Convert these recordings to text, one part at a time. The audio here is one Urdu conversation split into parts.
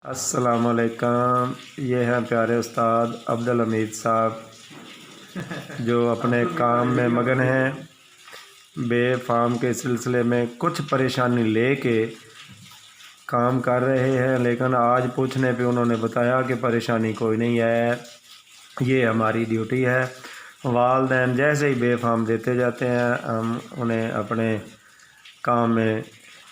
السلام علیکم۔ یہ ہیں پیارے استاد عبدالحمید صاحب جو اپنے کام میں مگن ہیں۔ بے فام کے سلسلے میں کچھ پریشانی لے کے کام کر رہے ہیں، لیکن آج پوچھنے پہ انہوں نے بتایا کہ پریشانی کوئی نہیں ہے، یہ ہماری ڈیوٹی ہے۔ والدین جیسے ہی بے فام دیتے جاتے ہیں ہم انہیں اپنے کام میں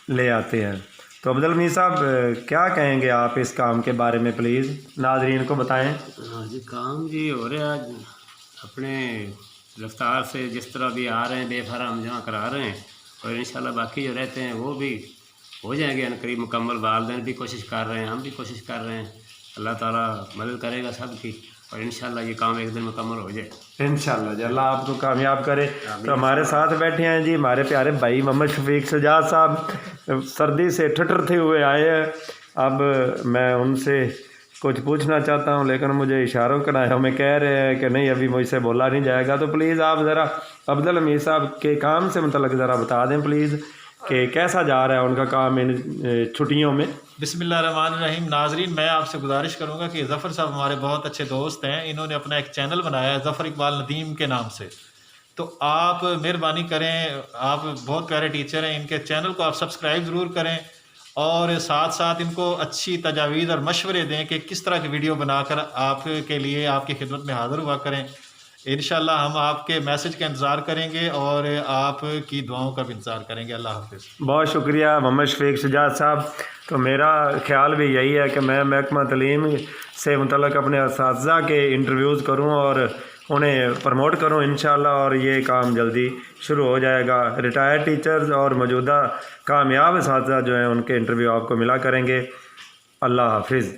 لے آتے ہیں۔ تو عبدالحمید صاحب کیا کہیں گے آپ اس کام کے بارے میں، پلیز ناظرین کو بتائیں۔ ہاں جی، کام جی ہو رہا ہے اپنے رفتار سے، جس طرح بھی آ رہے ہیں بے فارم جمع کرا رہے ہیں، اور انشاءاللہ باقی جو رہتے ہیں وہ بھی ہو جائیں گے عنقریب مکمل۔ والدین بھی کوشش کر رہے ہیں، ہم بھی کوشش کر رہے ہیں، اللہ تعالیٰ مدد کرے گا سب کی، اور انشاءاللہ یہ کام ایک دن مکمل ہو جائے انشاءاللہ جی، اللہ آپ کو کامیاب کرے۔ تو ہمارے ساتھ بیٹھے ہیں جی ہمارے پیارے بھائی محمد شفیق سجاد صاحب، سردی سے ٹھٹرتے ہوئے آئے ہیں۔ اب میں ان سے کچھ پوچھنا چاہتا ہوں، لیکن مجھے اشاروں کرنا ہے، ہمیں کہہ رہے ہیں کہ نہیں ابھی مجھ سے بولا نہیں جائے گا۔ تو پلیز آپ ذرا عبدالحمید صاحب کے کام سے متعلق ذرا بتا دیں پلیز کہ کیسا جا رہا ہے ان کا کام ان چھٹیوں میں۔ بسم اللہ الرحمن الرحیم۔ ناظرین، میں آپ سے گزارش کروں گا کہ ظفر صاحب ہمارے بہت اچھے دوست ہیں، انہوں نے اپنا ایک چینل بنایا ہے ظفر اقبال ندیم کے نام سے، تو آپ مہربانی کریں، آپ بہت پیارے ٹیچر ہیں، ان کے چینل کو آپ سبسکرائب ضرور کریں، اور ساتھ ساتھ ان کو اچھی تجاویز اور مشورے دیں کہ کس طرح کی ویڈیو بنا کر آپ کے لیے آپ کی خدمت میں حاضر ہوا کریں۔ انشاءاللہ ہم آپ کے میسج کا انتظار کریں گے اور آپ کی دعاؤں کا بھی انتظار کریں گے۔ اللہ حافظ۔ بہت شکریہ محمد شفیق سجاد صاحب۔ تو میرا خیال بھی یہی ہے کہ میں محکمہ تعلیم سے متعلق اپنے اساتذہ کے انٹرویوز کروں اور انہیں پروموٹ کروں انشاءاللہ، اور یہ کام جلدی شروع ہو جائے گا۔ ریٹائرڈ ٹیچرز اور موجودہ کامیاب اساتذہ جو ہیں ان کے انٹرویو آپ کو ملا کریں گے۔ اللہ حافظ۔